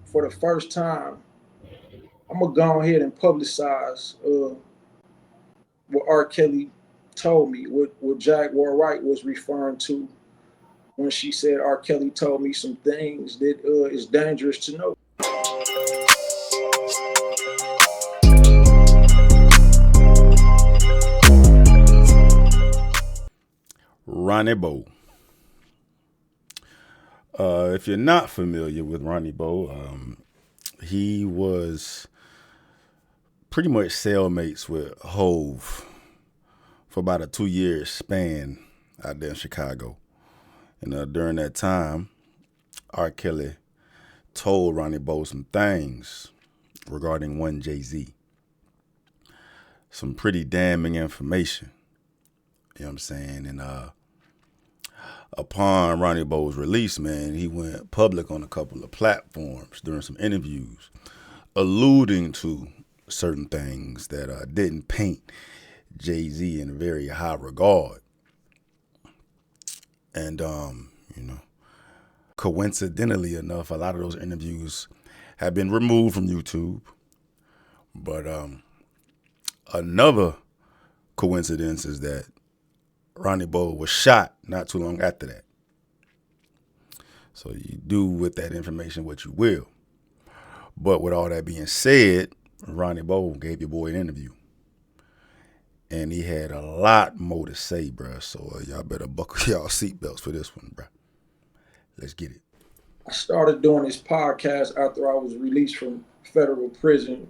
for the first time, I'm gonna go ahead and publicize what R. Kelly told me, what Jaguar Wright was referring to when she said R. Kelly told me some things that is dangerous to know. Ronnie Bo. If you're not familiar with Ronnie Bo, he was pretty much cellmates with Hove for about a 2 year span out there in Chicago. And during that time, R. Kelly told Ronnie Bo some things regarding one Jayz. Some pretty damning information. You know what I'm saying? And upon Ronnie Bo's release, man, he went public on a couple of platforms during some interviews, alluding to certain things that didn't paint Jayz in a very high regard. And, coincidentally enough, a lot of those interviews have been removed from YouTube. But another coincidence is that Ronnie Bo was shot not too long after that. So you do with that information what you will. But with all that being said, Ronnie Bo gave your boy an interview. And he had a lot more to say, bruh. So y'all better buckle y'all seatbelts for this one, bruh. Let's get it. I started doing this podcast after I was released from federal prison.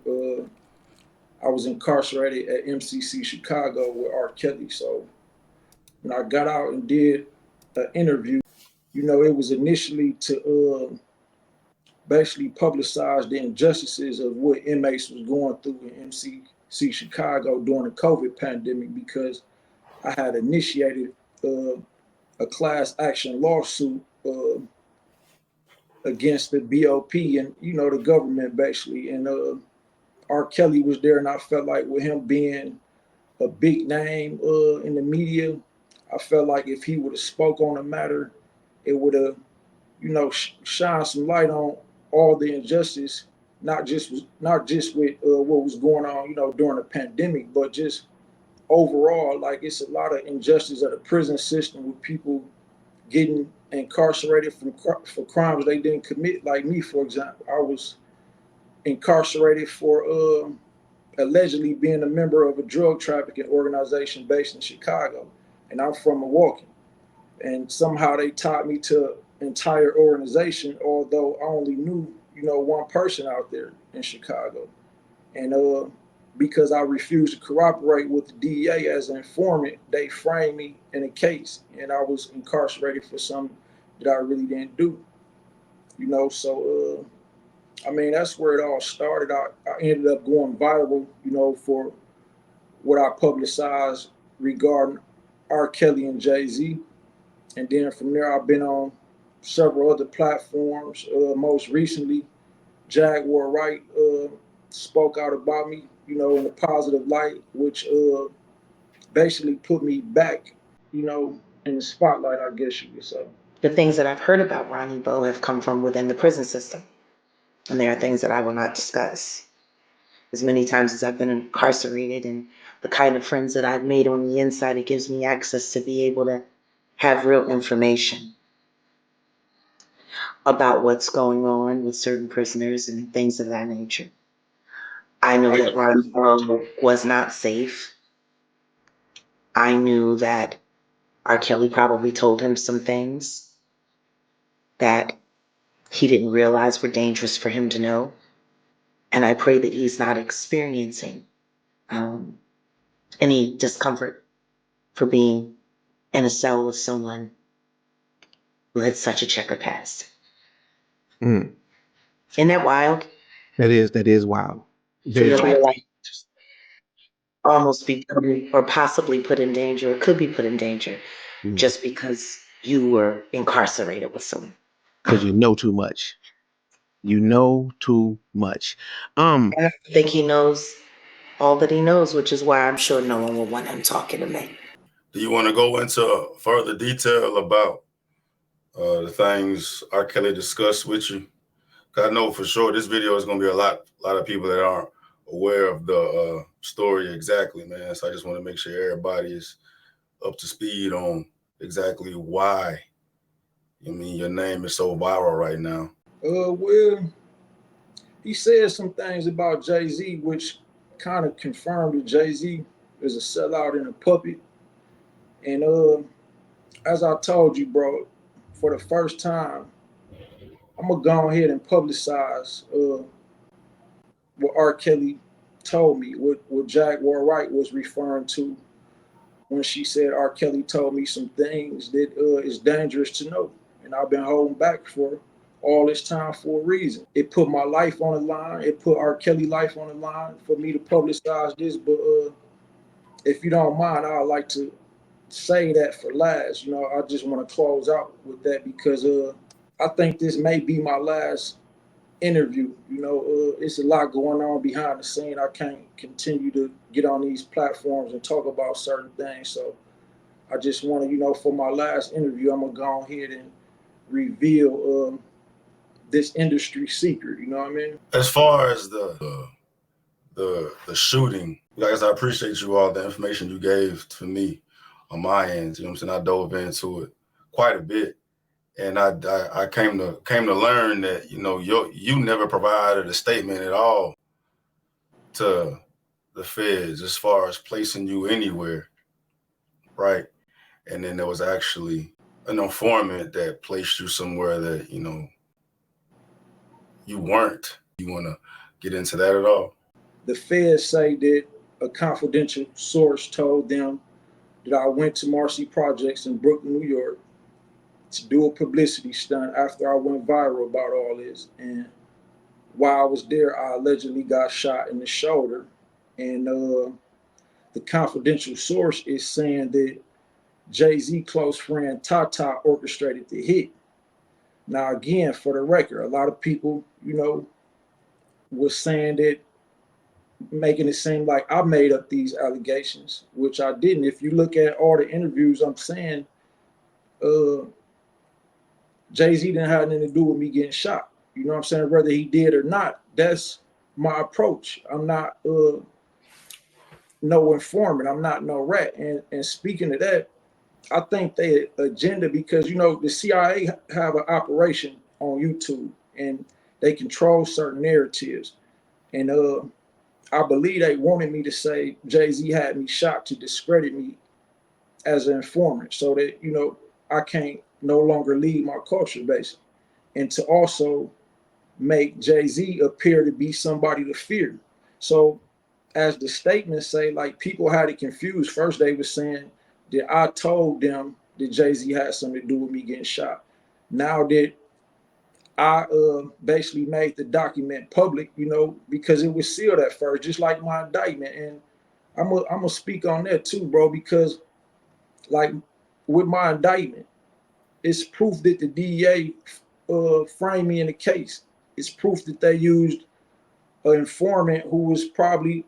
I was incarcerated at MCC Chicago with R. Kelly. So when I got out and did an interview, it was initially to basically publicize the injustices of what inmates was going through in MCC Chicago during the COVID pandemic, because I had initiated a class action lawsuit against the BOP and the government basically. And R. Kelly was there, and I felt like with him being a big name in the media, I felt like if he would have spoke on the matter, it would have shine some light on all the injustice, not just with what was going on during the pandemic, but just overall. Like, it's a lot of injustice of the prison system with people getting incarcerated for crimes they didn't commit. Like me, for example, I was incarcerated for allegedly being a member of a drug trafficking organization based in Chicago, and I'm from Milwaukee. And somehow they tied me to an entire organization, although I only knew one person out there in Chicago. And because I refused to cooperate with the DEA as an informant, they framed me in a case, and I was incarcerated for something that I really didn't do. So that's where it all started. I ended up going viral, for what I publicized regarding R. Kelly and Jayz. And then from there, I've been on several other platforms. Most recently, Jaguar Wright spoke out about me, in a positive light, which basically put me back, in the spotlight, I guess you could say. The things that I've heard about Ronnie Bo have come from within the prison system. And there are things that I will not discuss. As many times as I've been incarcerated and the kind of friends that I've made on the inside, it gives me access to be able to have real information about what's going on with certain prisoners and things of that nature. I know that Ronnie Bo was not safe. I knew that R. Kelly probably told him some things that he didn't realize were dangerous for him to know. And I pray that he's not experiencing any discomfort for being in a cell with someone who had such a checkered past. Mm. Isn't that wild? That is wild. For your life almost be or possibly put in danger, or could be put in danger, just because you were incarcerated with someone. Because you know too much. You know too much. And I think he knows all that he knows, which is why I'm sure no one will want him talking to me. Do you want to go into further detail about the things R. Kelly discussed with you? 'Cause I know for sure this video is gonna be a lot of people that aren't aware of the story exactly, man. So I just want to make sure everybody is up to speed on exactly why. I mean, your name is so viral right now. Well, he said some things about Jay-Z, which kind of confirmed that Jay-Z is a sellout and a puppet. And as I told you, bro, for the first time, I'm gonna go ahead and publicize what R. Kelly told me, what Jaguar Wright was referring to when she said R. Kelly told me some things that is dangerous to know, and I've been holding back for all this time for a reason. It put my life on the line. It put R. Kelly life on the line for me to publicize this. But if you don't mind, I'd like to say that for last. You know, I just want to close out with that because I think this may be my last interview. You know, it's a lot going on behind the scene. I can't continue to get on these platforms and talk about certain things. So I just want to, you know, for my last interview, I'm gonna go ahead and reveal this industry secret. You know what I mean? As far as the shooting, guys, I appreciate you all the information you gave to me on my end. You know what I'm saying? I dove into it quite a bit. And I came to learn that, you know, you never provided a statement at all to the feds as far as placing you anywhere, right? And then there was actually an informant that placed you somewhere that, you know, you weren't. You want to get into that at all? The feds say that a confidential source told them that I went to Marcy Projects in Brooklyn, New York, to do a publicity stunt after I went viral about all this. And while I was there, I allegedly got shot in the shoulder. And the confidential source is saying that Jay-Z close friend Tata orchestrated the hit. Now, again, for the record, a lot of people, you know, was saying that, making it seem like I made up these allegations, which I didn't. If you look at all the interviews, I'm saying uh, Jay-Z didn't have anything to do with me getting shot. You know what I'm saying? Whether he did or not, that's my approach. I'm not no informant. I'm not no rat. And speaking of that, I think they agenda, because, you know, the CIA have an operation on YouTube and they control certain narratives. And I believe they wanted me to say Jay-Z had me shot to discredit me as an informant, so that, you know, I can't no longer lead my culture, basically, and to also make Jay-Z appear to be somebody to fear. So as the statements say, like, people had it confused. First they were saying that I told them that Jay-Z had something to do with me getting shot. Now that I basically made the document public, you know, because it was sealed at first, just like my indictment. And I'm gonna speak on that too, bro, because, like, with my indictment, it's proof that the DEA framed me in the case. It's proof that they used an informant who was probably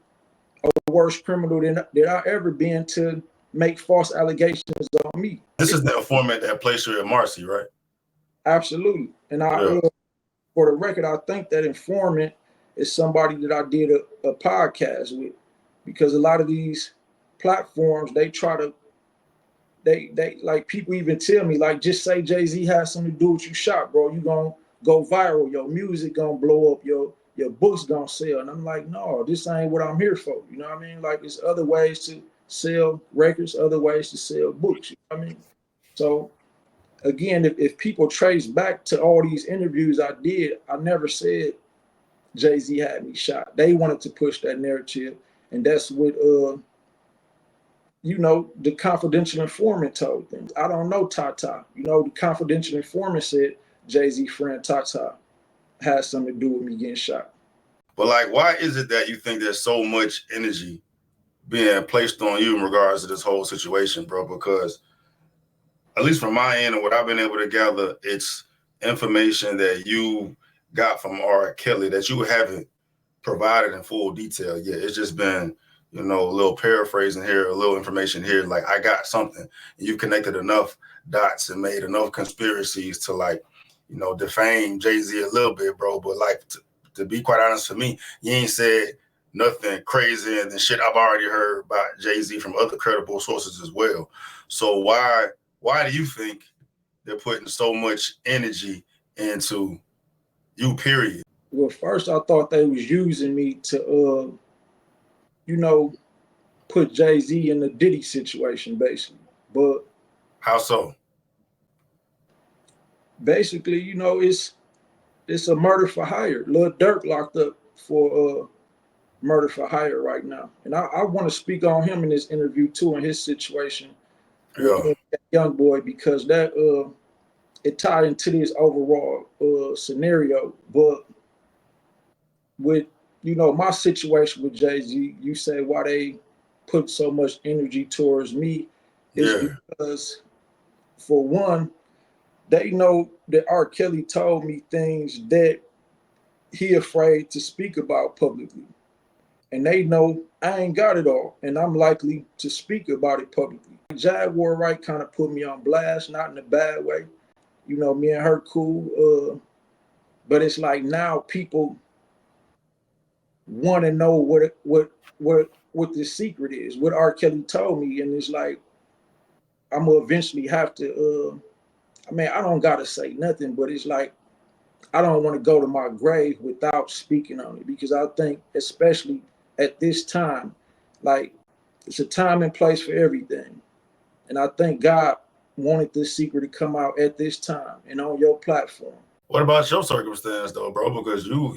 a worse criminal than I ever been to make false allegations on me. This is the informant that placed you at Marcy, right? Absolutely. And Yeah. For the record, I think that informant is somebody that I did a podcast with, because a lot of these platforms, they try to, they like, people even tell me, like, just say Jay-Z has something to do with you shot, bro. You gonna go viral, your music gonna blow up, your books gonna sell. And I'm like, no, this ain't what I'm here for. You know what I mean? Like, there's other ways to sell records, other ways to sell books. You know what I mean? So again, if people trace back to all these interviews I did, I never said Jay-Z had me shot. They wanted to push that narrative, and that's what you know, the confidential informant told them. I don't know Tata. You know, the confidential informant said Jay-Z friend Tata has something to do with me getting shot. But, like, why is it that you think there's so much energy being placed on you in regards to this whole situation, bro? Because at least from my end and what I've been able to gather, it's information that you got from R. Kelly that you haven't provided in full detail yet. It's just been, you know, a little paraphrasing here, a little information here. Like, I got something. And you've connected enough dots and made enough conspiracies to, like, defame Jay-Z a little bit, bro. But like to be quite honest, for me, you ain't said nothing crazy and the shit I've already heard about Jay-Z from other credible sources as well. So why do you think they're putting so much energy into you, period? Well, first I thought they was using me to, put Jay-Z in the Diddy situation, basically. But how so? Basically, it's a murder for hire. Lil Durk locked up for murder for hire right now, and I want to speak on him in this interview too, in his situation with Yeah. that young boy, because that it tied into this overall scenario. But with my situation with Jay-Z, you say why they put so much energy towards me is Yeah. because, for one, they know that R. Kelly told me things that he afraid to speak about publicly. And they know I ain't got it all, and I'm likely to speak about it publicly. Jaguar Wright kind of put me on blast, not in a bad way. Me and her cool. But it's like now people want to know what the secret is, what R. Kelly told me, and it's like I'm gonna eventually have to. I don't gotta say nothing, but it's like I don't want to go to my grave without speaking on it, because I think, especially at this time, like it's a time and place for everything. And I think God wanted this secret to come out at this time and on your platform. What about your circumstance though, bro? Because you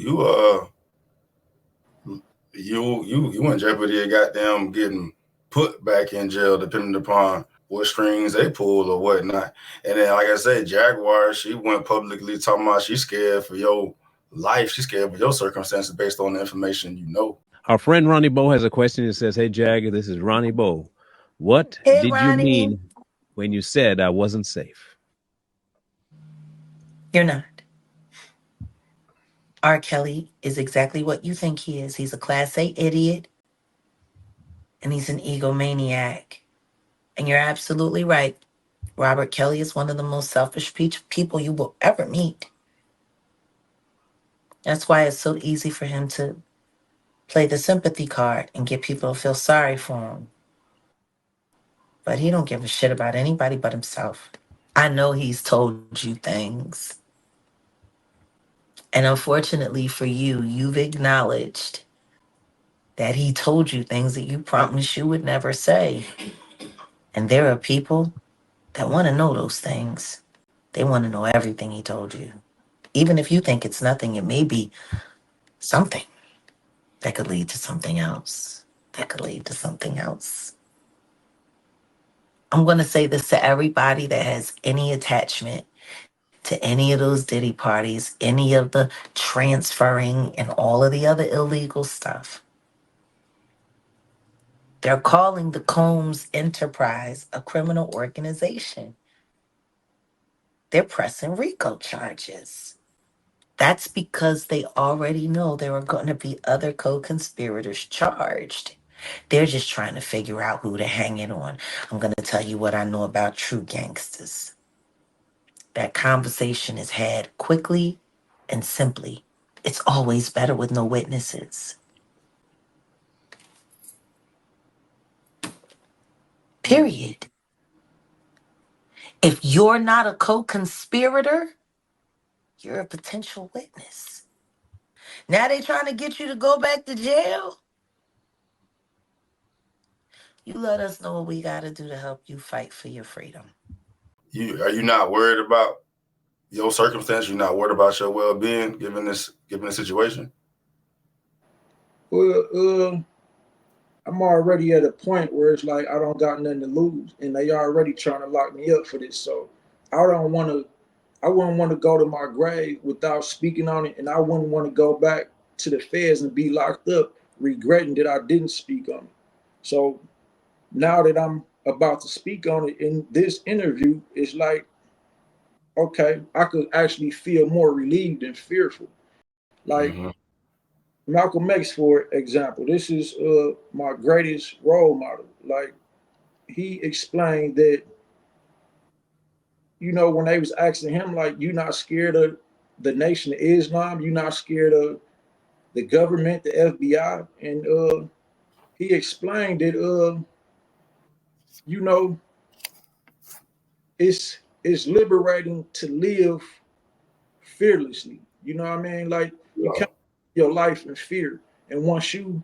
in jeopardy of goddamn getting put back in jail, depending upon what strings they pull or whatnot. And then, like I said, Jaguar, she went publicly talking about she's scared for your life. She's scared for your circumstances based on the information you know. Our friend Ronnie Bo has a question that says, "Hey Jag, this is Ronnie Bo. What Hey, did you Ronnie. mean when you said I wasn't safe?" You're not. R. Kelly is exactly what you think he is. He's a class A idiot and he's an egomaniac. And you're absolutely right. Robert Kelly is one of the most selfish people you will ever meet. That's why it's so easy for him to play the sympathy card and get people to feel sorry for him. But he don't give a shit about anybody but himself. I know he's told you things. And unfortunately for you, you've acknowledged that he told you things that you promised you would never say. And there are people that want to know those things. They want to know everything he told you. Even if you think it's nothing, it may be something that could lead to something else. That could lead to something else. I'm going to say this to everybody that has any attachment to any of those Diddy parties, any of the transferring and all of the other illegal stuff. They're calling the Combs Enterprise a criminal organization. They're pressing RICO charges. That's because they already know there are going to be other co-conspirators charged. They're just trying to figure out who to hang it on. I'm going to tell you what I know about true gangsters. That conversation is had quickly and simply. It's always better with no witnesses. Period. If you're not a co-conspirator, you're a potential witness. Now they trying to get you to go back to jail. You let us know what we got to do to help you fight for your freedom. Are you not worried about your circumstance? You're not worried about your well-being given this situation? Well, I'm already at a point where it's like I don't got nothing to lose, and they already trying to lock me up for this. So I don't want to. I wouldn't want to go to my grave without speaking on it, and I wouldn't want to go back to the feds and be locked up regretting that I didn't speak on it. So now that I'm about to speak on it in this interview, it's like, okay, I could actually feel more relieved and fearful. Like Mm-hmm. Malcolm X, for example, this is my greatest role model. Like he explained that you know, when they was asking him, like, you not scared of the Nation of Islam, you not scared of the government, the FBI, and he explained that you know, it's liberating to live fearlessly. You know what I mean? Like you can't live your life in fear, and once you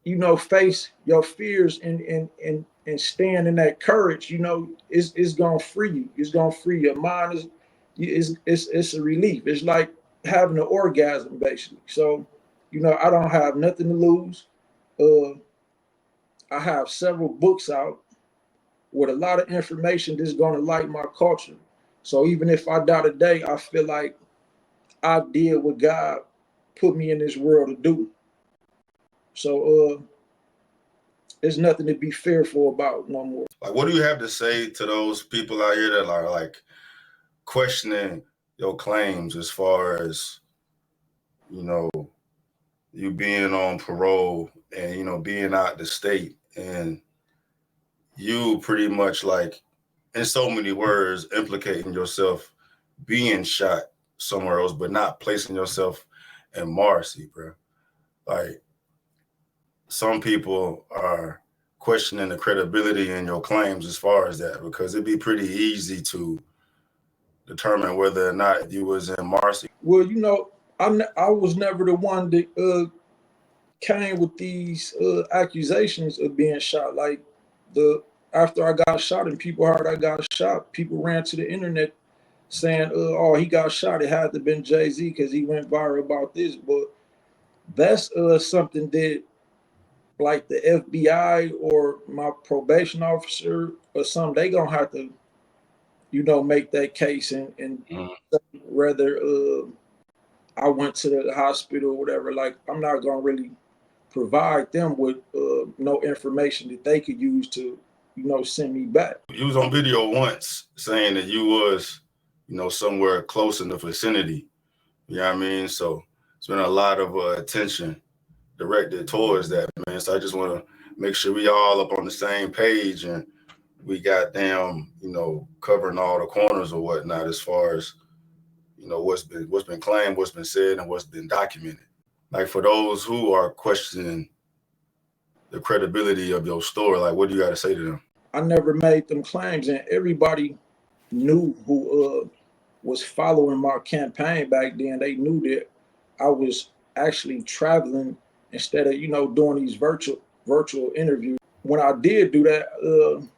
know face your fears and stand in that courage, you know, it's gonna free you. It's gonna free your mind. It's a relief. It's like having an orgasm basically. So, you know, I don't have nothing to lose. I have several books out with a lot of information that's gonna light my culture. So even if I die today, I feel like I did what God put me in this world to do. So there's nothing to be fearful about no more. Like, what do you have to say to those people out here that are like questioning your claims as far as, you know, you being on parole and, you know, being out the state and you pretty much like, in so many words, implicating yourself being shot somewhere else, but not placing yourself in Marcy, bro. Like, some people are questioning the credibility in your claims as far as that, because it'd be pretty easy to determine whether or not you was in Marcy. Well, you know, I was never the one that came with these accusations of being shot. Like the after I got shot and people heard I got shot, people ran to the internet saying, "Oh, he got shot. It had to have been Jayz because he went viral about this." But that's something that like the FBI or my probation officer or something, they gonna have to, you know, make that case and whether I went to the hospital or whatever. Like I'm not gonna really provide them with no information that they could use to, you know, send me back. You was on video once saying that you was, you know, somewhere close in the vicinity. You know what I mean? So it's been a lot of attention directed towards that, man. So I just want to make sure we all up on the same page and we got damn, you know, covering all the corners or whatnot as far as, you know, what's been claimed, what's been said, and what's been documented. Like for those who are questioning the credibility of your story, like what do you got to say to them? I never made them claims, and everybody knew who was following my campaign back then. They knew that I was actually traveling instead of, you know, doing these virtual interviews. When I did do that,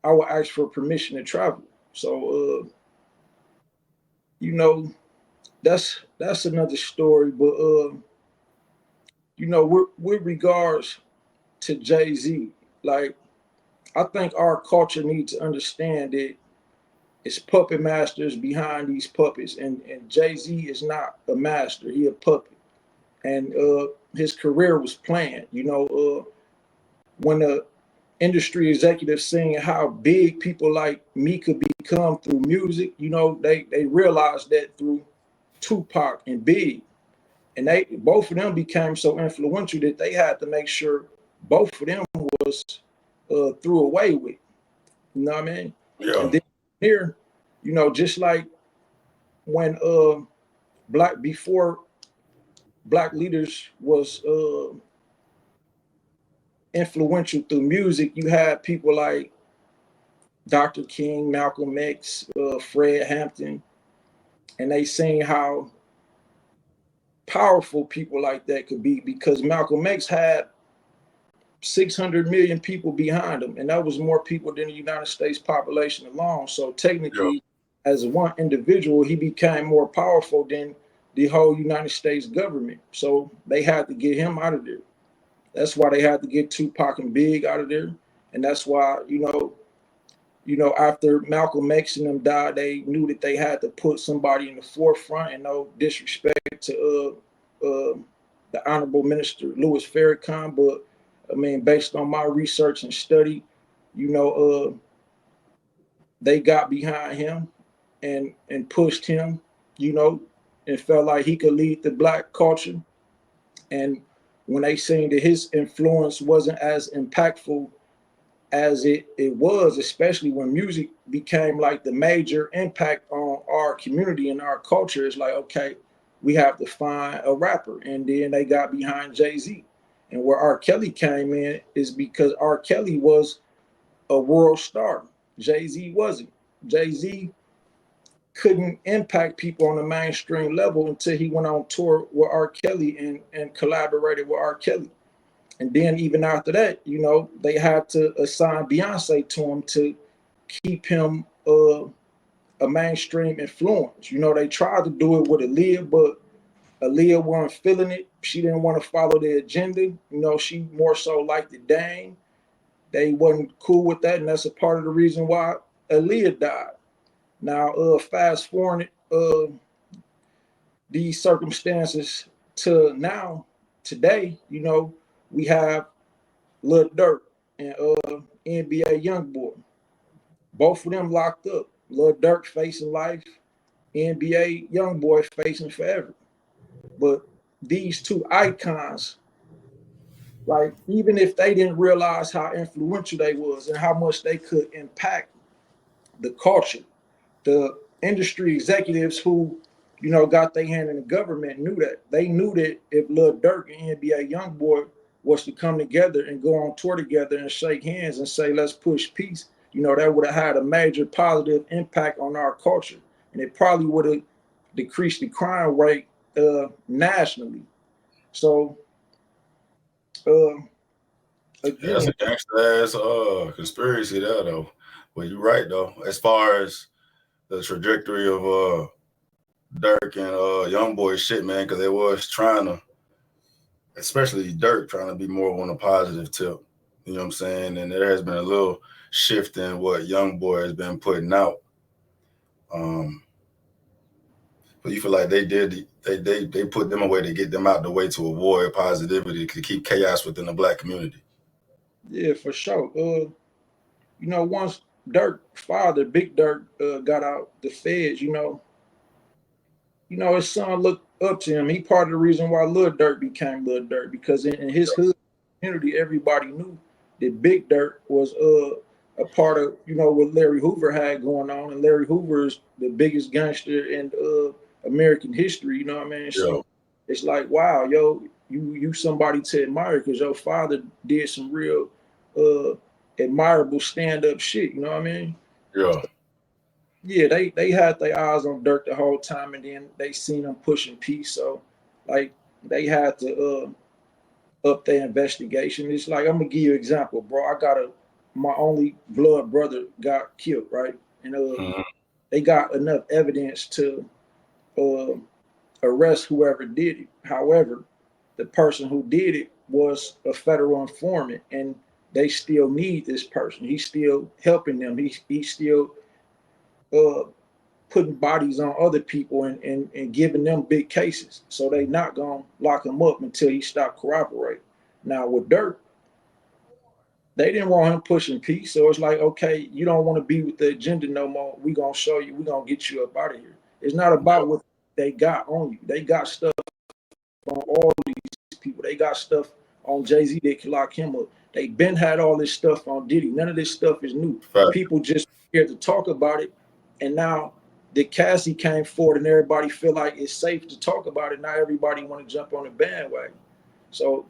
I would ask for permission to travel. So you know, that's another story. But you know, with regards to Jayz, like I think our culture needs to understand that it's puppet masters behind these puppets, and Jayz is not a master; he a puppet, and his career was planned. You know, when the industry executives seeing how big people like me could become through music, you know, they realized that through Tupac and Big, and they both of them became so influential that they had to make sure both of them was threw away with. You know what I mean? Yeah. And then here, you know, just like when before black leaders was influential through music, you had people like Dr. King, Malcolm X, Fred Hampton, and they seen how powerful people like that could be because Malcolm X had 600 million people behind him, and that was more people than the United States population alone. So technically, as one individual, he became more powerful than the whole United States government. So they had to get him out of there. That's why they had to get Tupac and Big out of there, and that's why after Malcolm X and them died, they knew that they had to put somebody in the forefront. And no disrespect to the Honorable Minister Louis Farrakhan, but I mean, based on my research and study, you know, they got behind him and pushed him, you know, and felt like he could lead the black culture. And when they seen that his influence wasn't as impactful as it was, especially when music became like the major impact on our community and our culture. It's like, okay, we have to find a rapper. And then they got behind Jay-Z. And where R. Kelly came in is because R. Kelly was a world star. Jay-Z wasn't. Jay-Z couldn't impact people on the mainstream level until he went on tour with R. Kelly and collaborated with R. Kelly. And then even after that, you know, they had to assign Beyonce to him to keep him a mainstream influence. You know, they tried to do it with Aaliyah, but Aaliyah wasn't feeling it. She didn't want to follow the agenda. You know, she more so liked the Dame. They wasn't cool with that, and that's a part of the reason why Aaliyah died. Now, fast forward these circumstances to now, today, you know, we have Lil Durk and NBA YoungBoy. Both of them locked up. Lil Durk facing life, NBA YoungBoy facing forever. But these two icons, like even if they didn't realize how influential they was and how much they could impact the culture, the industry executives who, you know, got their hand in the government knew that. They knew that if Lil Durk and NBA YoungBoy was to come together and go on tour together and shake hands and say, let's push peace, you know, that would have had a major positive impact on our culture. And it probably would have decreased the crime rate nationally. So, uh, Yeah, that's again, a gangster ass conspiracy there though. But you're right though. As far as the trajectory of Dirk and Young Boy shit, man, because they was trying to, especially Dirk, trying to be more on a positive tip. You know what I'm saying? And there has been a little shift in what Young Boy has been putting out. Um, but you feel like they put them away to get them out the way to avoid positivity to keep chaos within the black community. yeah, for sure. You know, once Dirk father, Big Dirk, got out the feds, his son looked up to him. He part of the reason why Lil Durk became Lil Durk because in his hood community, everybody knew that Big Dirk was a part of what Larry Hoover had going on, and Larry Hoover is the biggest gangster in American history. You know what I mean? Yeah, So it's like, wow, yo, you somebody to admire because your father did some real uh, admirable stand up shit. You know what I mean? yeah, Yeah, they had their eyes on Dirk the whole time, and then they seen him pushing peace. So, like, they had to up their investigation. It's like I'm gonna give you an example, bro. I got my only blood brother got killed, right? And mhm, they got enough evidence to uh, arrest whoever did it. However, the person who did it was a federal informant, and they still need this person. He's still helping them. He's still uh, putting bodies on other people and giving them big cases. So they not gonna lock him up until he stop cooperating. Now with Dirk, they didn't want him pushing peace. So it's like, okay, you don't want to be with the agenda no more. We gonna show you, we gonna get you up out of here. It's not about what they got on you. They got stuff on all these people. They got stuff on Jay-Z that can lock him up. They been had all this stuff on Diddy. None of this stuff is new. fact, People just scared to talk about it. And now the Cassie came forward and everybody feel like it's safe to talk about it. Now everybody want to jump on the bandwagon. So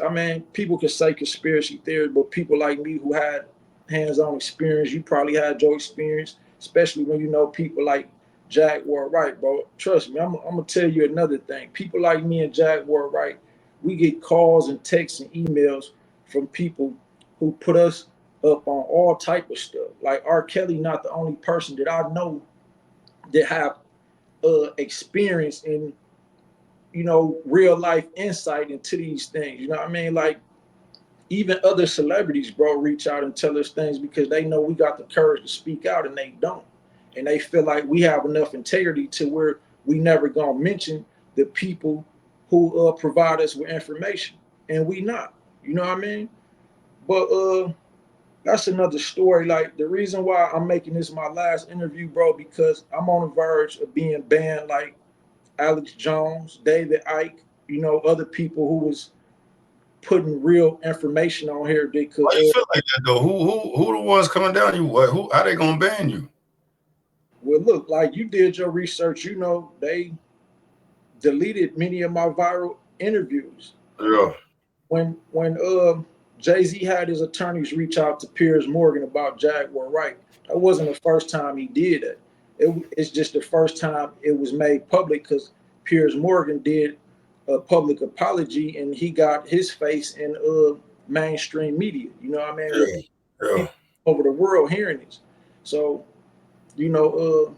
I mean, people can say conspiracy theory, but people like me who had hands-on experience, you probably had your experience, especially when you know people like Jaguar Wright, bro. Trust me, I'm gonna tell you another thing. People like me and Jaguar Wright, we get calls and texts and emails from people who put us up on all type of stuff. Like R. Kelly, not the only person that I know that have experience in real life insight into these things. You know what I mean? Like even other celebrities, bro, reach out and tell us things because they know we got the courage to speak out and they don't. And they feel like we have enough integrity to where we never gonna mention the people who provide us with information. And we not. You know what I mean? But that's another story. Like the reason why I'm making this my last interview, bro, because I'm on the verge of being banned like Alex Jones, David Icke, other people who was putting real information on here that could. Why you feel like that though? Who the ones coming down you? What? Who? How they gonna ban you? Well, look, like you did your research, you know, they deleted many of my viral interviews. Yeah. When Jay-Z had his attorneys reach out to Piers Morgan about Jaguar Wright, that wasn't the first time he did it. It's just the first time it was made public because Piers Morgan did a public apology and he got his face in mainstream media. You know what I mean? With Yeah. Yeah. people over the world hearing this. So, you know,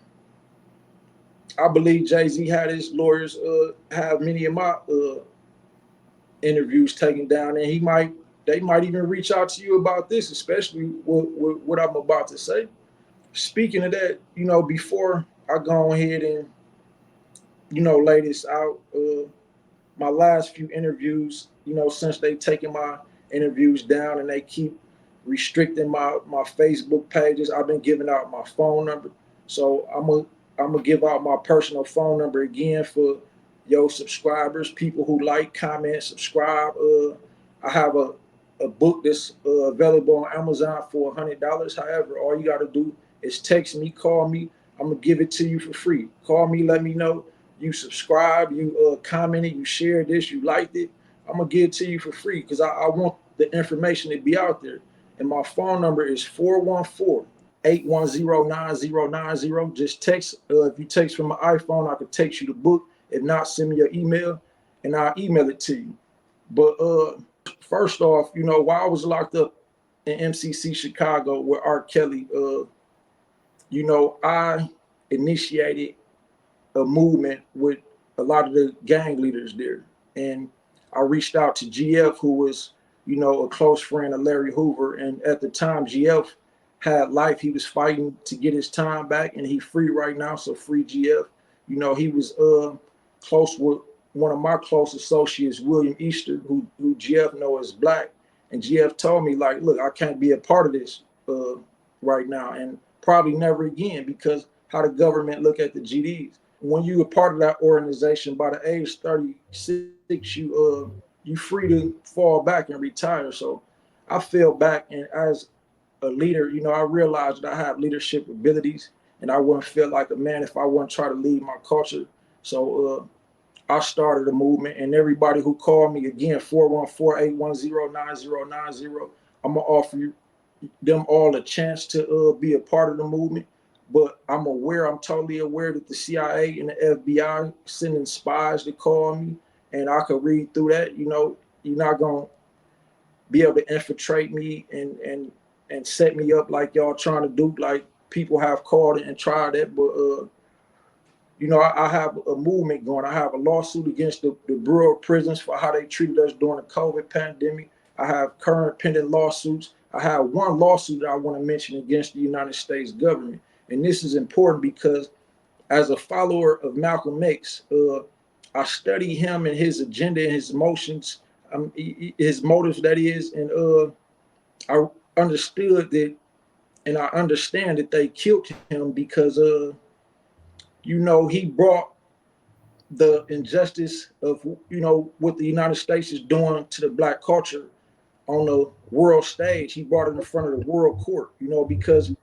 I believe Jay-Z had his lawyers have many of my interviews taken down, and they might even reach out to you about this, especially with what I'm about to say. Speaking of that, you know, before I go ahead and lay this out, my last few interviews, you know, since they've taken my interviews down and they keep restricting my Facebook pages, I've been giving out my phone number. So I'm gonna give out my personal phone number again for your subscribers, people who like, comment, subscribe. I have a book that's available on Amazon for $100. However, all you got to do is text me, call me. I'm gonna give it to you for free. Call me, let me know you subscribe, you commented, you shared this, you liked it. I'm gonna give it to you for free because I want the information to be out there. And my phone number is 414-810-9090. Just text. If you text from my iPhone, I could text you the book. If not, send me your email and I'll email it to you. But first off, you know, while I was locked up in MCC Chicago with R. Kelly, you know, I initiated a movement with a lot of the gang leaders there. And I reached out to GF, who was, you know, a close friend of Larry Hoover. And at the time, GF had life. He was fighting to get his time back, and he's free right now. So free GF. You know, he was close with one of my close associates, William Easter, who GF know is black. And GF told me, like, look, I can't be a part of this right now, and probably never again, because how the government look at the GDs. When you are part of that organization, by the age 36, you free to fall back and retire. So I fell back, and as a leader, you know, I realized that I have leadership abilities, and I wouldn't feel like a man if I wouldn't try to lead my culture. So I started a movement, and everybody who called me, again, 414-810-9090, I'm gonna offer them all a chance to be a part of the movement. But I'm totally aware that the CIA and the FBI sending spies to call me, and I could read through that. You know, you're not gonna be able to infiltrate me and set me up like y'all trying to do. Like people have called it and tried that, but you know, I have a movement going. I have a lawsuit against the Bureau of Prisons for how they treated us during the COVID pandemic. I have current pending lawsuits. I have one lawsuit that I want to mention against the United States government. And this is important because as a follower of Malcolm X, I study him and his agenda and his emotions, his motives, that is. And I understood that, and I understand that they killed him because, you know, he brought the injustice of, you know, what the United States is doing to the black culture on the world stage. He brought it in front of the world court, you know, because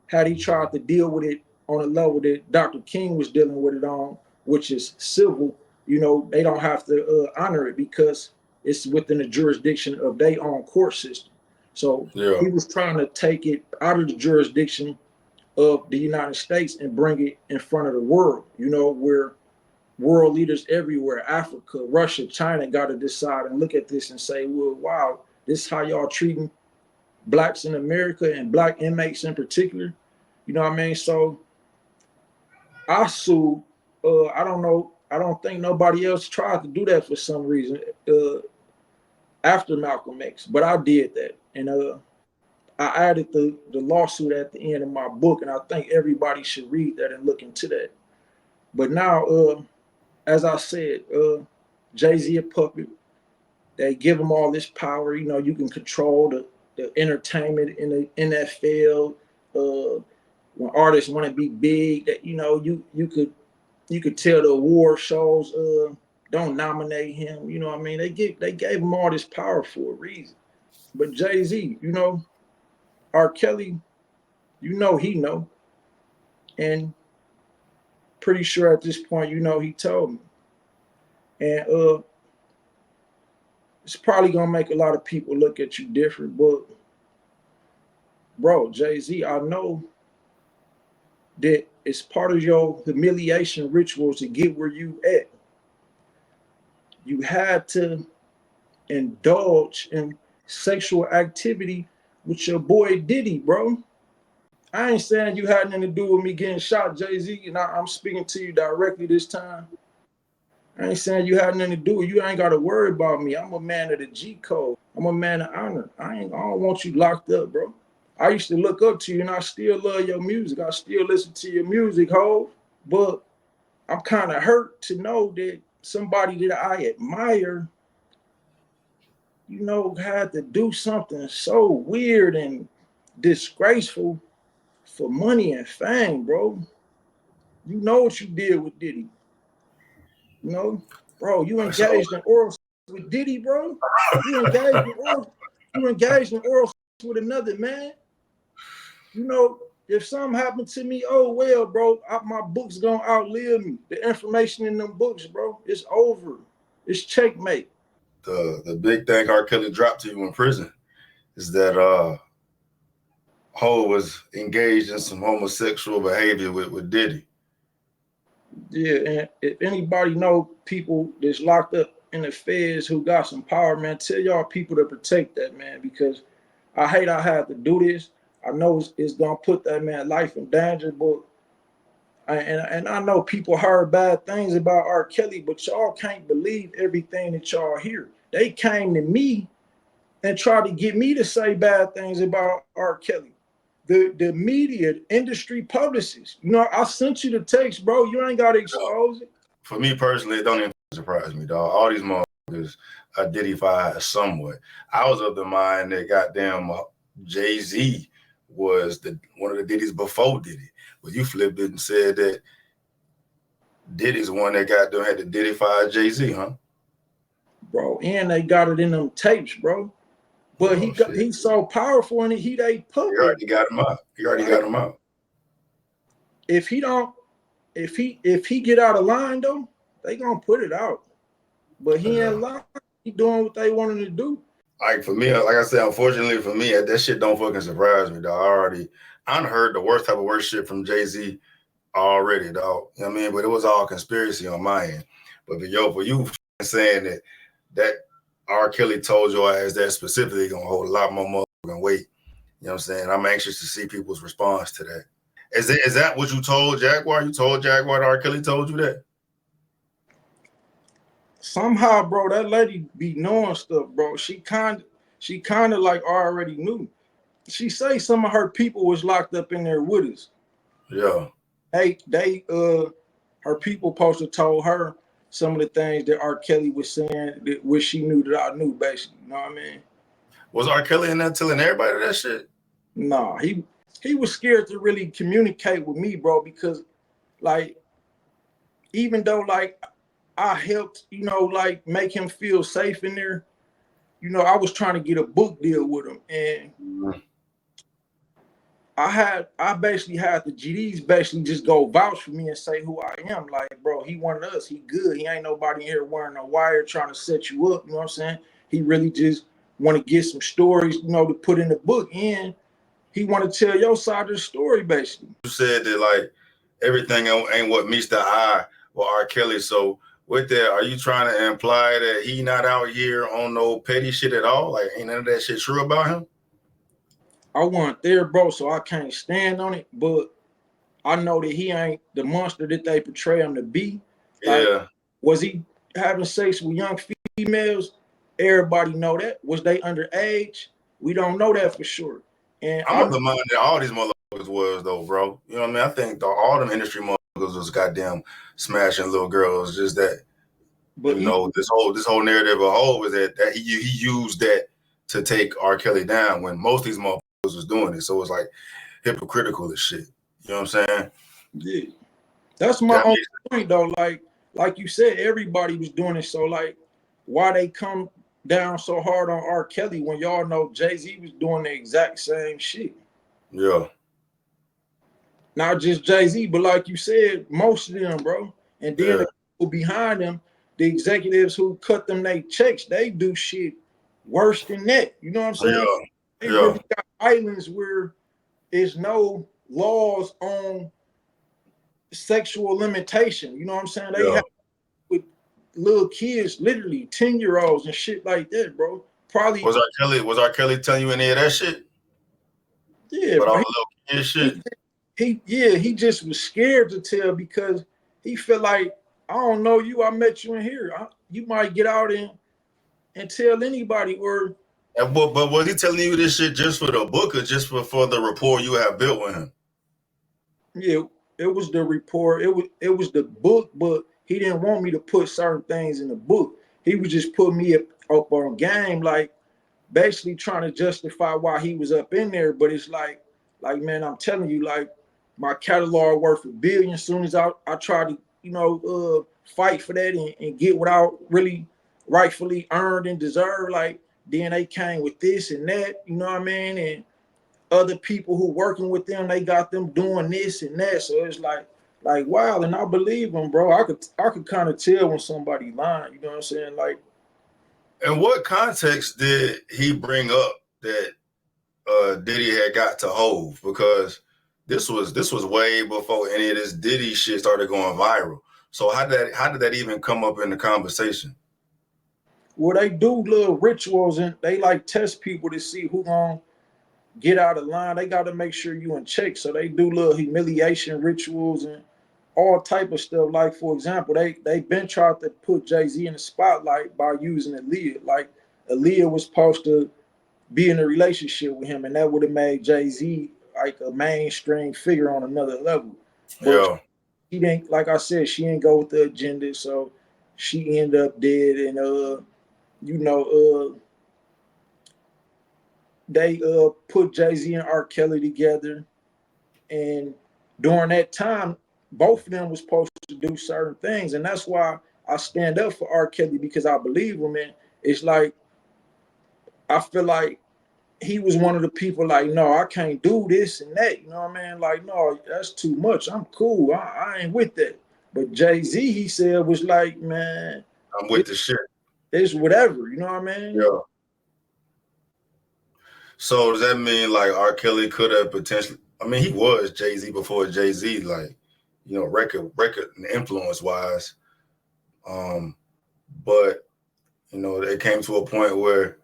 had he tried to deal with it on a level that Dr. King was dealing with it on, which is civil, you know, they don't have to honor it because it's within the jurisdiction of their own court system. So Yeah. he was trying to take it out of the jurisdiction of the United States and bring it in front of the world, you know, where world leaders everywhere, Africa, Russia, China, got to decide and look at this and say, well, wow, this is how y'all treating blacks in America and black inmates in particular. You know what I mean? So I sued. I don't know. I don't think nobody else tried to do that for some reason after Malcolm X, but I did that. And I added the lawsuit at the end of my book, and I think everybody should read that and look into that. But now, as I said, Jay-Z a puppet. They give them all this power. You know, you can control the entertainment in the NFL. When artists want to be big, that you know, you could tell the award shows don't nominate him. You know what I mean? They gave him all this power for a reason. But Jay-Z, you know, R. Kelly, you know he know. And pretty sure at this point, you know, he told me. And it's probably gonna make a lot of people look at you different, but bro, Jay-Z, I know that it's part of your humiliation rituals to get where you at. You had to indulge in sexual activity with your boy Diddy, bro. I ain't saying you had nothing to do with me getting shot, Jay-Z, and I'm speaking to you directly this time. I ain't saying you had nothing to do with it. You ain't got to worry about me. I'm a man of the G code. I'm a man of honor. I don't want you locked up, bro. I used to look up to you, and I still love your music. I still listen to your music, ho. But I'm kind of hurt to know that somebody that I admire, you know, had to do something so weird and disgraceful for money and fame, bro. You know what you did with Diddy. You know, bro, you So, engaged in oral with Diddy, bro. You engaged in oral, you engaged in oral with another man. You know, if something happened to me, oh well, bro, my book's gonna outlive me. The information in them books, bro, it's over. It's checkmate. the big thing R. Kelly dropped to you in prison is that Ho was engaged in some homosexual behavior with Diddy. Yeah, and if anybody know people that's locked up in the feds who got some power, man, tell y'all people to protect that man, because I hate I have to do this. I know it's gonna put that man's life in danger, but and I know people heard bad things about R. Kelly, but y'all can't believe everything that y'all hear. They came to me and tried to get me to say bad things about R. Kelly. The media, industry publicists. You know, I sent you the text, bro. You ain't gotta expose it. For me personally, it don't even surprise me, dog. All these motherfuckers identify somewhat. I was of the mind that goddamn Jay-Z was one of the Diddy's before Diddy. But you flipped it and said that Diddy's the one that goddamn had to Diddyfy Jay-Z, huh? Bro, and they got it in them tapes, bro. But he's so powerful and he they puppet. He already got him out. Got him out. If he get out of line though, they gonna put it out. But he ain't lying. He doing what they want him to do. Like for me, like I said, unfortunately for me, that shit don't fucking surprise me, dog. I heard the worst type of worst shit from Jay-Z already, dog. You know what I mean? But it was all conspiracy on my end. But for you saying that R. Kelly told your ass that specifically gonna hold a lot more motherfucking weight. You know what I'm saying? I'm anxious to see people's response to that. Is that what you told Jaguar? You told Jaguar that R. Kelly told you that? Somehow, bro, that lady be knowing stuff, bro. She kind of like already knew. She say some of her people was locked up in there with us. Yeah. Her people posted told her some of the things that R. Kelly was saying, which she knew that I knew, basically. You know what I mean? Was R. Kelly in there telling everybody that shit? Nah, he was scared to really communicate with me, bro, because like, even though like I helped, you know, like make him feel safe in there, you know, I was trying to get a book deal with him, and I basically had the GDs basically just go vouch for me and say who I am. Like, bro, he one of us. He good. He ain't nobody here wearing a wire trying to set you up. You know what I'm saying? He really just want to get some stories, you know, to put in the book. And he want to tell your side of the story, basically. You said that like everything ain't what meets the eye with R. Kelly. So with that, are you trying to imply that he not out here on no petty shit at all? Like, ain't none of that shit true about him? I wasn't there, bro, so I can't stand on it. But I know that he ain't the monster that they portray him to be. Like, Yeah. was he having sex with young females? Everybody know that. Was they underage? We don't know that for sure. And I'm of the mind that all these motherfuckers was though, bro. You know what I mean? I think all them industry motherfuckers was goddamn smashing little girls. Just that, but you know, this whole narrative of Hov is that he used that to take R. Kelly down when most of these motherfuckers was doing it. So it's like hypocritical as shit. You know what I'm saying? Yeah. That's my only point though. Like, like you said, everybody was doing it. So like, why they come down so hard on R. Kelly when y'all know Jay-Z was doing the exact same shit? Yeah. Not just Jay-Z, but like you said, most of them, bro. And then Yeah. the people behind them, the executives who cut them they checks, they do shit worse than that. You know what I'm saying? Yeah. They Yeah. really got islands where there's no laws on sexual limitation. You know what I'm saying? They Yeah. have with little kids, literally 10-year-olds and shit like that, bro. Probably, Was R. Kelly telling you any of that shit? yeah, But all bro. the little kid shit. He just was scared to tell because he felt like, I don't know you, I met you in here. You might get out and tell anybody, or But was he telling you this shit just for the book or just for the rapport you have built with him? yeah, it was the report, it was the book, but he didn't want me to put certain things in the book. He would just put me up on game, like basically trying to justify why he was up in there. But it's like man, I'm telling you, like my catalog worth $1 billion. As soon as I try to, fight for that and get what I really rightfully earned and deserved, like then they came with this and that, you know what I mean? And other people who working with them, they got them doing this and that. So it's like wow, and I believe them, bro. I could kind of tell when somebody lying, you know what I'm saying? Like, In what context did he bring up that Diddy had got to Hove? Because this was way before any of this Diddy shit started going viral. So how did that even come up in the conversation? well, they do little rituals and they like test people to see who gonna get out of line. They got to make sure you in check. So they do little humiliation rituals and all type of stuff. Like for example, they been tried to put Jay-Z in the spotlight by using Aaliyah. Like Aaliyah was supposed to be in a relationship with him, and that would have made Jay-Z like a mainstream figure on another level. But Yeah. she didn't, like I said, she didn't go with the agenda, so she ended up dead. And you know, they put Jay-Z and R. Kelly together. And during that time, both of them was supposed to do certain things. And that's why I stand up for R. Kelly, because I believe him. And it's like, I feel like he was one of the people like, no, I can't do this and that. You know what I mean? Like, no, that's too much. I'm cool. I ain't with that. But Jay-Z, he said, was like, man, I'm with the shit. it's whatever. You know what I mean? Yeah. So does that mean like R. Kelly could have potentially? I mean, he was Jay-Z before Jay-Z, like, record and influence wise. But it came to a point where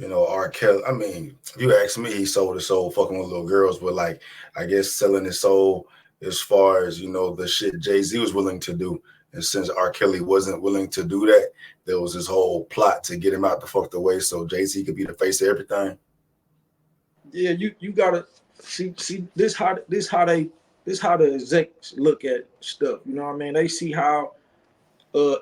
R. Kelly. I mean, if you ask me, he sold his soul fucking with little girls, but like I guess selling his soul as far as the shit Jay-Z was willing to do. And since R. Kelly wasn't willing to do that, there was this whole plot to get him out the fuck away so Jay-Z could be the face of everything. Yeah, you gotta see this how the execs look at stuff. You know what I mean? They see how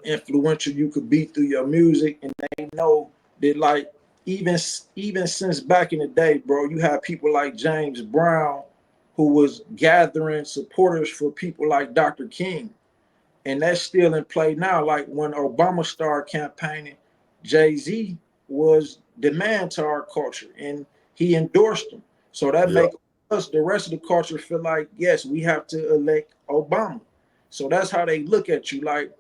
influential you could be through your music, and they know that like even since back in the day, bro, you have people like James Brown who was gathering supporters for people like Dr. King, and that's still in play now. Like when Obama started campaigning, Jay-Z was the man to our culture, and he endorsed him. So that Yeah. make us, the rest of the culture, feel like yes, we have to elect Obama. So that's how they look at you. Like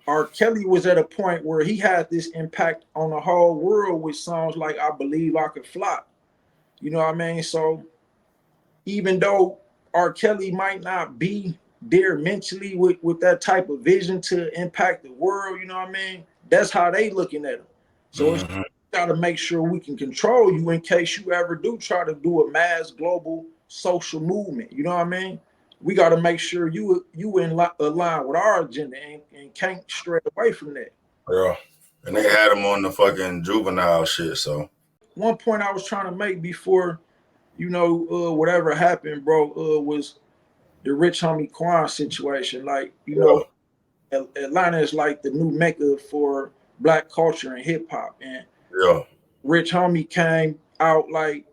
R. Kelly was at a point where he had this impact on the whole world with songs like "I Believe I Could Fly." You know what I mean? So even though R. Kelly might not be there mentally with that type of vision to impact the world, you know what I mean? That's how they looking at him. So it's Mm-hmm. got to make sure we can control you in case you ever do try to do a mass global social movement. You know what I mean? We got to make sure you in line with our agenda and can't stray away from that. Yeah. And they had him on the fucking juvenile shit, so. One point I was trying to make before, whatever happened, bro, was the Rich Homie Quan situation. Like, Yeah. Atlanta is like the new mecca for black culture and hip hop. And Yeah. Rich Homie came out like,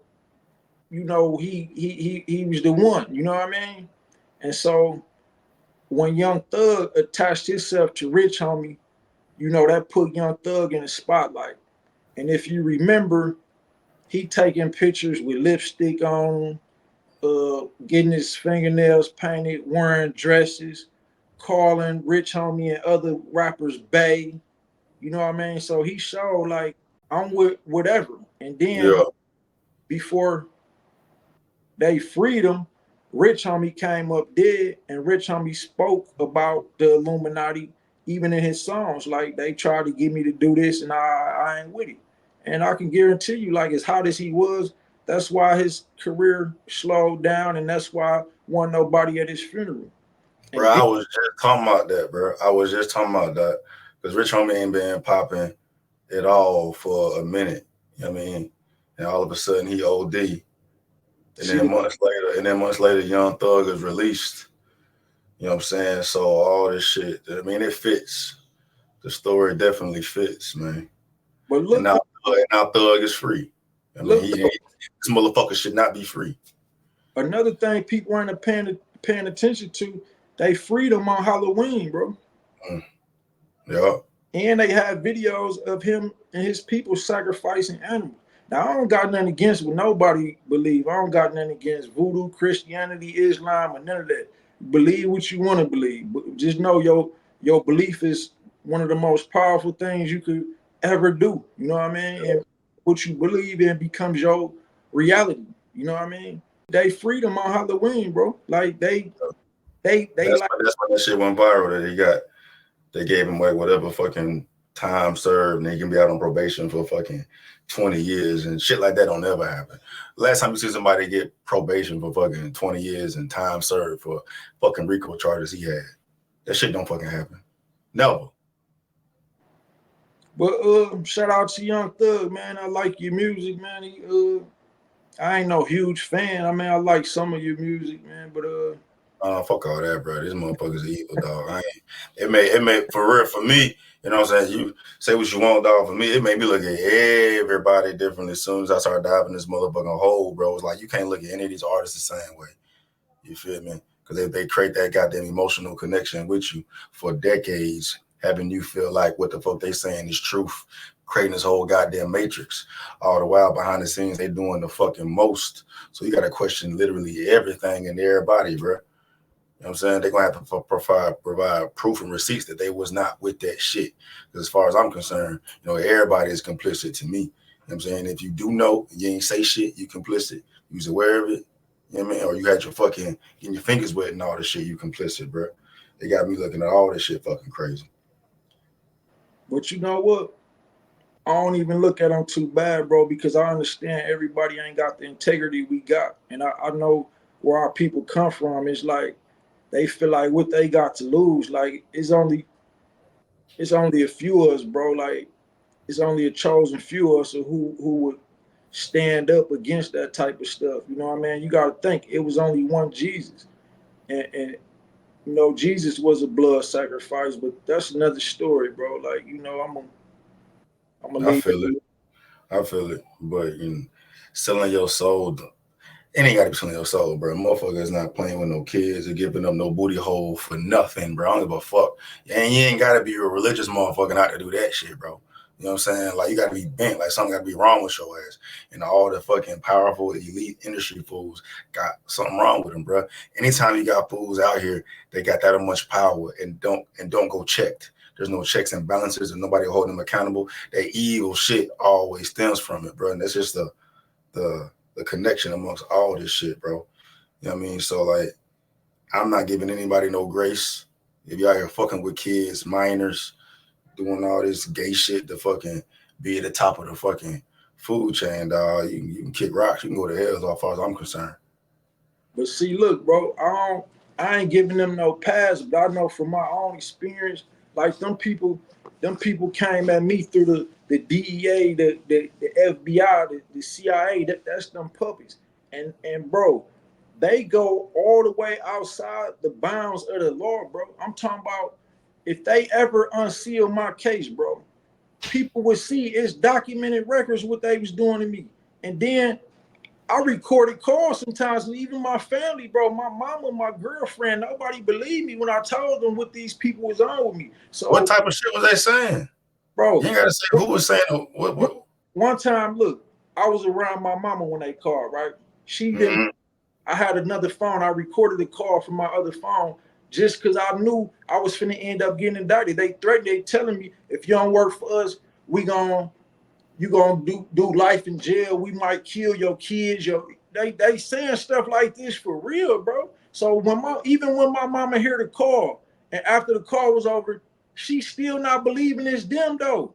he was the one, you know what I mean? And so when Young Thug attached himself to Rich Homie, you know, that put Young Thug in the spotlight. And if you remember, he taking pictures with lipstick on, getting his fingernails painted, wearing dresses, calling Rich Homie and other rappers Bay. You know what I mean? So he showed like I'm with whatever. And then Yeah. before they freed him, Rich Homie came up dead, and Rich Homie spoke about the Illuminati even in his songs. Like they tried to get me to do this, and I ain't with it. And I can guarantee you, like as hot as he was, that's why his career slowed down, and that's why wasn't nobody at his funeral. Bro, And I then, was just talking about that, bro. I was just talking about that. Because Rich Homie ain't been popping at all for a minute. You know what I mean? And all of a sudden he OD. And see, then months later, Young Thug is released. You know what I'm saying? So all this shit, I mean, it fits. The story definitely fits, man. but And look, now Thug is free. I mean, look, he ain't, this motherfucker should not be free. another thing people aren't paying attention to, they freed him on Halloween, bro. Mm. Yeah. And they have videos of him and his people sacrificing animals. Now I don't got nothing against what nobody believe. I don't got nothing against voodoo, Christianity, Islam, or none of that. Believe what you want to believe, but just know your belief is one of the most powerful things you could ever do. You know what I mean? And what you believe in becomes your reality. You know what I mean? They freedom on Halloween, bro. Like they like. That's why that shit went viral that they gave him like whatever fucking time served and he can be out on probation for fucking 20 years and shit like that don't ever happen. Last time you see somebody get probation for fucking 20 years and time served for fucking RICO charges he had. That shit don't fucking happen. Never. But shout out to Young Thug, man. I like your music, man. I ain't no huge fan. I mean, I like some of your music, man. But Fuck all that, bro. These motherfuckers are evil, dog. It may for real for me. You know what I'm saying? You say what you want, dog. For me, it made me look at everybody differently. As soon as I started diving this motherfucking hole, bro, it's like you can't look at any of these artists the same way. You feel me? Because they create that goddamn emotional connection with you for decades, having you feel like what the fuck they saying is truth, creating this whole goddamn matrix. All the while behind the scenes, they doing the fucking most. So you got to question literally everything and everybody, bro. You know what I'm saying? They're going to have to provide proof and receipts that they was not with that shit. Because as far as I'm concerned, you know, everybody is complicit to me. You know what I'm saying? If you do know, you ain't say shit, you complicit. You was aware of it. You know what I mean? Or you had your fucking, getting your fingers wet and all this shit, you complicit, bro. They got me looking at all this shit fucking crazy. you know what? I don't even look at them too bad, bro, because I understand everybody ain't got the integrity we got, and I know where our people come from. It's like they feel like what they got to lose. Like it's only a few of us, bro. Like it's only a chosen few of us who would stand up against that type of stuff. You know what I mean? You got to think it was only one Jesus, and you know Jesus was a blood sacrifice, but that's another story, bro. Like you know, I'm gonna I leave feel it. it. I feel it. But you know, selling your soul, it ain't gotta be selling your soul, bro. Motherfuckers not playing with no kids or giving up no booty hole for nothing, bro. I don't give a fuck. And you ain't gotta be a religious motherfucker not to do that shit, bro. You know what I'm saying? Like you gotta be bent, like something gotta be wrong with your ass. And all the fucking powerful elite industry fools got something wrong with them, bro. Anytime you got fools out here, they got that much power and don't go checked. There's no checks and balances and nobody holding them accountable. That evil shit always stems from it, bro. And that's just the connection amongst all this shit, bro. You know what I mean? So like, I'm not giving anybody no grace. If you out here fucking with kids, minors, doing all this gay shit to fucking be at the top of the fucking food chain, dog, you can kick rocks. You can go to hell as far as I'm concerned. But see, look, bro, I ain't giving them no pass, but I know from my own experience, like them people came at me through the DEA, the FBI, the CIA. That's them puppies. And bro, they go all the way outside the bounds of the law, bro. I'm talking about if they ever unseal my case, bro, people would see it's documented records what they was doing to me. And then I recorded calls sometimes, and even my family, bro, my mama, my girlfriend, nobody believed me when I told them what these people was on with me. What So, type of shit was they saying? You bro, ain't gotta say who was saying what. one time, look, I was around my mama when they called, right? She didn't. Mm-hmm. I had another phone. I recorded the call from my other phone just because I knew I was finna end up getting indicted. They threatened. They telling me if you don't work for us, we gon' you gonna do life in jail. We might kill your kids. They saying stuff like this for real, bro. So even when my mama heard the call and after the call was over, she still not believing it's them though.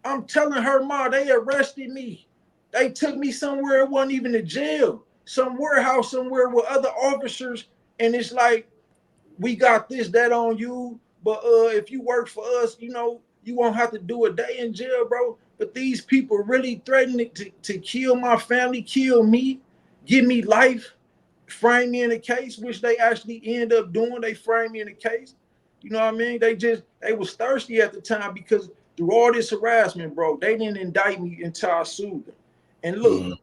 I'm telling her, ma, they arrested me. They took me somewhere it wasn't even a jail, some warehouse somewhere with other officers, and it's like we got this, that on you. But if you work for us, you won't have to do a day in jail, bro. But these people really threatening to kill my family, kill me, give me life, frame me in a case, which they actually end up doing. They frame me in a case. You know what I mean? They was thirsty at the time because through all this harassment, bro, they didn't indict me until I sued them. And look, Mm-hmm.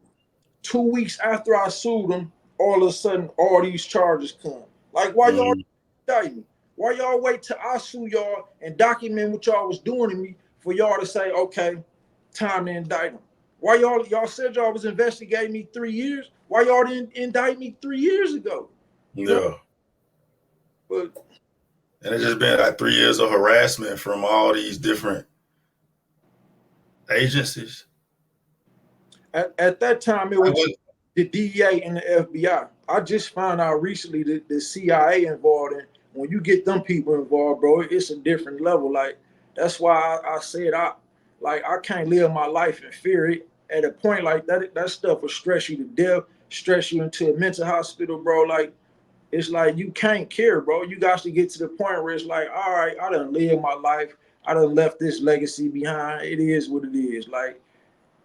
2 weeks after I sued them, all of a sudden all these charges come. Like, why y'all Mm-hmm. indict me? Why y'all wait till I sue y'all and document what y'all was doing to me for y'all to say, okay, time to indict them? Why y'all said y'all was investigating me 3 years? Why y'all didn't indict me 3 years ago? You know, Yeah. but And it's just been like 3 years of harassment from all these different agencies. at that time it Like was what? the DEA and the FBI. I just found out recently that the CIA involved in. When you get them people involved, bro, it's a different level. Like that's why I said I can't live my life in fear. At a point like that stuff will stress you to death, stress you into a mental hospital, bro. Like it's like you can't care, bro. You got to get to the point where it's like, all right, I done lived my life. I done left this legacy behind. It is what it is. Like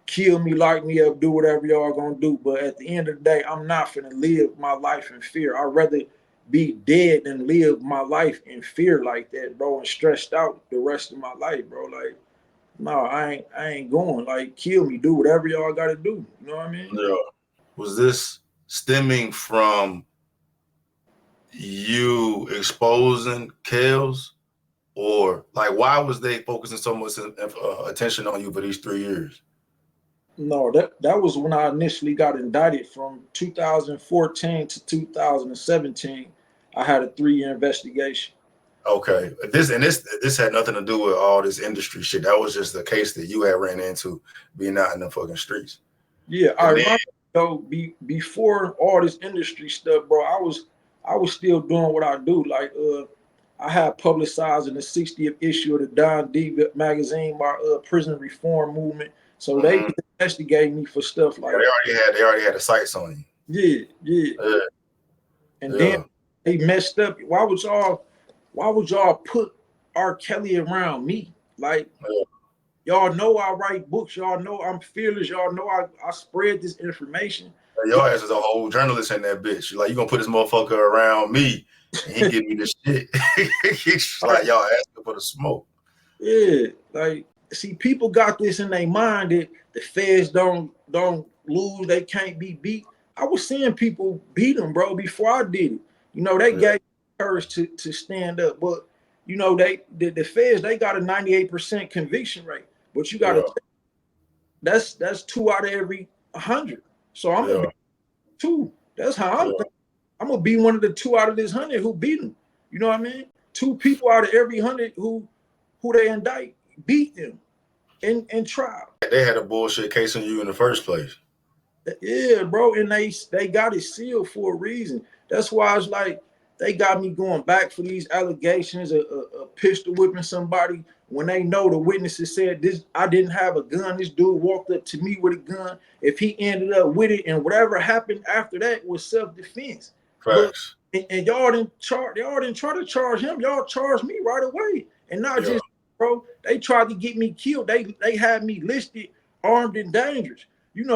kill me, lock me up, do whatever y'all gonna do. But at the end of the day, I'm not finna live my life in fear. I'd rather be dead than live my life in fear like that, bro, and stressed out the rest of my life, bro. Like, no, I ain't going. Like, kill me, do whatever y'all gotta do. You know what I mean? Yeah. Was this stemming from you exposing Kales, or like why was they focusing so much attention on you for these 3 years? No, that was when I initially got indicted from 2014 to 2017. I had a 3-year investigation. Okay, this had nothing to do with all this industry shit. That was just the case that you had ran into being out in the fucking streets. Yeah, And then, ironically though, before all this industry stuff, bro, I was still doing what I do. Like I had publicized in the 60th issue of the Don D magazine by prison reform movement. So they mhm. investigated me for stuff Yeah, like they already had the sights on yeah, yeah. you. And then Yeah, they messed up. Why would y'all put R. Kelly around me? Like yeah. y'all know I write books, y'all know I'm fearless, y'all know I spread this information. Your ass is a whole journalist in that bitch. You're like, you gonna put this motherfucker around me and he give me this shit. He's Like, like, y'all asking for the smoke. yeah, like see, people got this in their mind that the feds don't lose, they can't be beat. I was seeing people beat them, bro, before I did it. They Yeah, gave me courage to stand up, but the feds they got a 98% conviction rate, but you got yeah, to that's 2 out of every 100. So I'm gonna yeah, be two. That's how I'm yeah. thinking. I'm gonna be one of the 2 out of this 100 who beat them. You know what I mean? Two people out of every 100 who they indict beat them in trial. They had a bullshit case on you in the first place. Yeah, bro, and they got it sealed for a reason. That's why it's like they got me going back for these allegations of pistol whipping somebody when they know the witnesses said this. I didn't have a gun. This dude walked up to me with a gun. If he ended up with it, and whatever happened after that was self-defense. But Facts. and y'all didn't try to charge him. Y'all charged me right away, and not Yeah, just bro. They tried to get me killed. They had me listed armed and dangerous.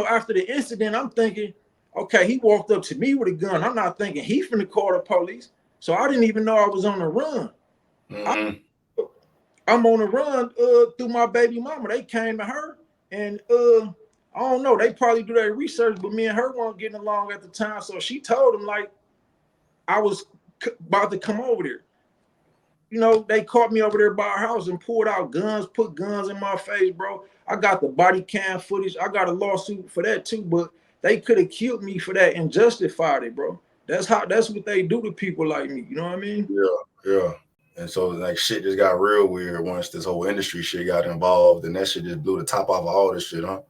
After the incident, I'm thinking, okay, he walked up to me with a gun. I'm not thinking he finna call the police. So I didn't even know I was on the run. I, mm-hmm. I'm on the run through my baby mama. They came to her and I don't know. They probably do their research, but me and her weren't getting along at the time. So she told him like I was about to come over there. You know, they caught me over there by our house and pulled out guns, put guns in my face, bro. I got the body cam footage. I got a lawsuit for that too, but they could have killed me for that and justified it, bro. That's what they do to people like me. You know what I mean? Yeah. And so like shit just got real weird once this whole industry shit got involved, and that shit just blew the top off of all this shit, huh?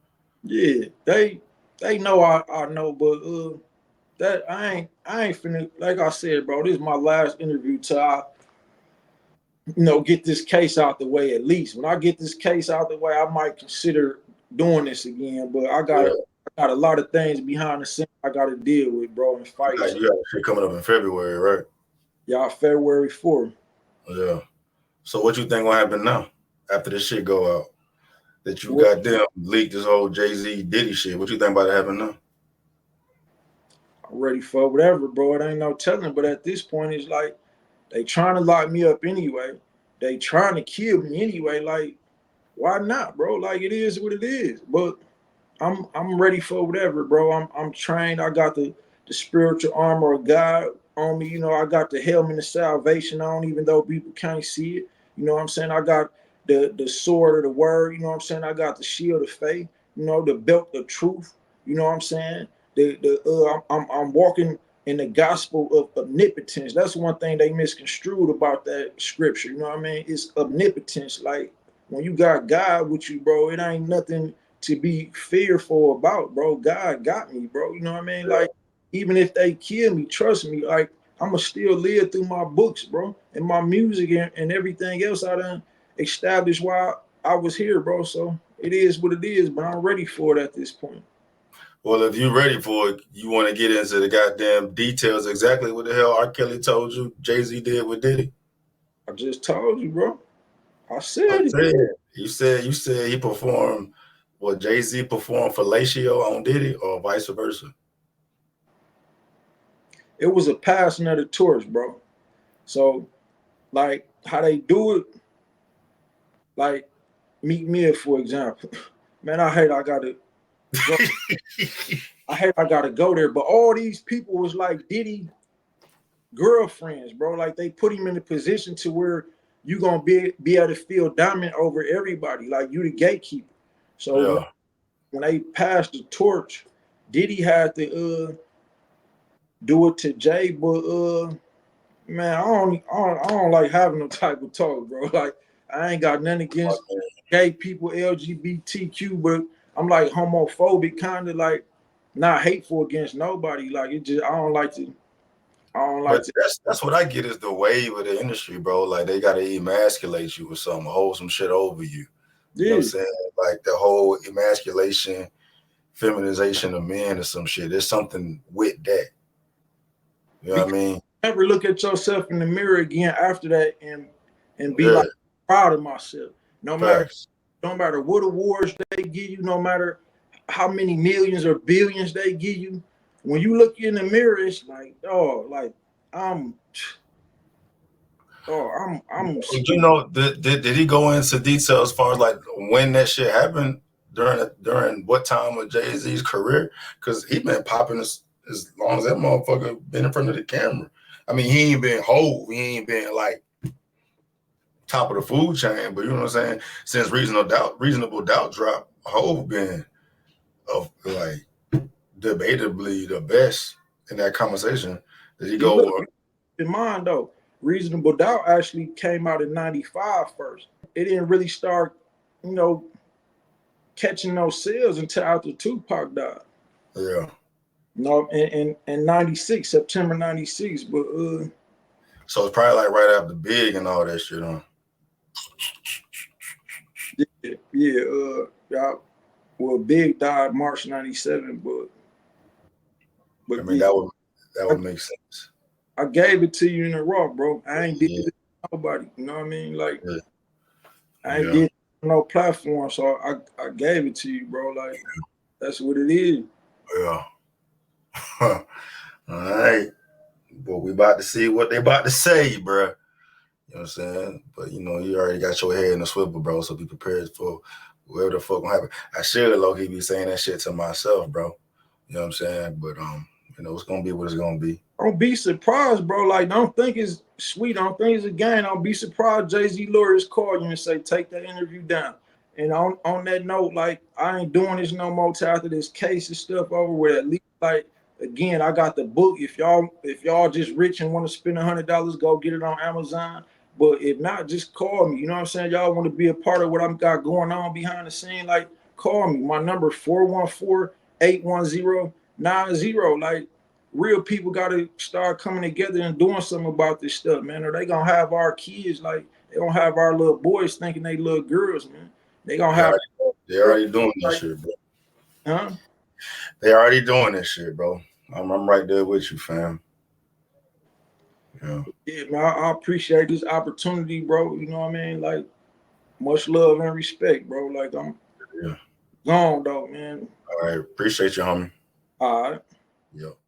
Yeah, they know I know, but that I ain't finna, like I said, bro. This is my last interview till I get this case out the way. At least when I get this case out the way, I might consider doing this again. But I got a lot of things behind the scenes I got to deal with, bro, and fight. Like, you got shit coming up in February, right? Yeah, February 4th. Yeah. So what you think gonna happen now after this shit go out? That you Well, goddamn leaked this whole Jay-Z Diddy shit. What you think about it happening now? I'm ready for whatever, bro. It ain't no telling. But at this point, it's like they trying to lock me up anyway. They trying to kill me anyway. Like, why not, bro? Like, it is what it is. But I'm ready for whatever, bro. I'm trained. I got the spiritual armor of God on me. You know, I got the helmet of salvation on, even though people can't see it. You know what I'm saying? I got the sword of the word. You know what I'm saying? I got the shield of faith. You know, the belt of truth. You know what I'm saying? I'm walking in the gospel of omnipotence. That's one thing they misconstrued about that scripture. You know what I mean? It's omnipotence. Like when you got God with you, bro, it ain't nothing to be fearful about, bro. God got me, bro. You know what I mean? Like, even if they kill me, trust me, like, I'ma still live through my books, bro, and my music and everything else I done established while I was here, bro. So it is what it is, but I'm ready for it at this point. Well, if you're ready for it, you want to get into the goddamn details exactly what the hell R. Kelly told you Jay-Z did with Diddy. I just told you, bro. I I said it. said you said he performed what Jay-Z performed fellatio on Diddy or vice versa. It was a passing of the torch, bro. So, like, how they do it, like, Meek Mill, for example. Man, I hate I gotta go. I hate I gotta go there, but all these people was like Diddy girlfriends, bro. Like they put him in a position to where you gonna be able to feel dominant over everybody. Like you the gatekeeper. So Yeah. when they passed the torch, Diddy had to do it to Jay, but man, I don't like having no type of talk, bro. Like I ain't got nothing against gay people, LGBTQ, but I'm like homophobic, kind of like not hateful against nobody. Like it just I don't like But to. that's what I get is the wave of the industry, bro. Like they gotta emasculate you with something, hold some shit over you. You know what Yeah. I'm saying? Like the whole emasculation, feminization of men or some shit. There's something with that. You know what I mean? Never look at yourself in the mirror again after that and be Yeah. like proud of myself. No matter Facts. no matter what awards they give you, no matter how many millions or billions they give you, when you look in the mirror, it's like, oh, like I'm I'm You know, did he go into detail as far as like when that shit happened during what time of Jay-Z's career? Because he been popping as long as that motherfucker been in front of the camera. I mean, he ain't been whole. He ain't been like top of the food chain, but you know what I'm saying? Since reasonable doubt dropped, Hove been like debatably the best in that conversation. Did he you look go? in mind though. Reasonable Doubt actually came out in '95 first. It didn't really start, you know, catching those sales until after Tupac died. Yeah. No, in '96, September '96. But So it's probably like right after Big and all that shit on. yeah. Well, Big died March '97, I but mean, yeah, that I, would make sense. I gave it to you in the raw, bro. I ain't did Yeah. it to nobody. You know what I mean? Like Yeah. I ain't Yeah. did no platform, so I gave it to you, bro. Like that's what it is. Yeah. All right. But we about to see what they about to say, bro. You know what I'm saying? But you know, you already got your head in the swivel, bro. So be prepared for whatever the fuck gonna happen. I should low-key be saying that shit to myself, bro. You know what I'm saying? But you know, it's gonna be what it's gonna be. Don't be surprised, bro. Like, don't think it's sweet. Don't think it's a game. Don't be surprised Jay-Z lawyers call you and say, take that interview down. And on that note, like, I ain't doing this no more till after this case and stuff over with. At least, like, again, I got the book. If y'all just rich and want to spend $100, go get it on Amazon. But if not, just call me. You know what I'm saying? Y'all want to be a part of what I'm got going on behind the scene, like, call me. My number 414-810-90. Like, real people got to start coming together and doing something about this stuff, man. Or they gonna have our kids, like they gonna have our little boys thinking they little girls, man. They gonna have. They already doing this shit, bro. Huh? They already doing this shit, bro. I'm right there with you, fam. Yeah. Yeah, man. I appreciate this opportunity, bro. You know what I mean? Like, much love and respect, bro. Like, I'm gone, though, man. All right. Appreciate you, homie. All right. Yep.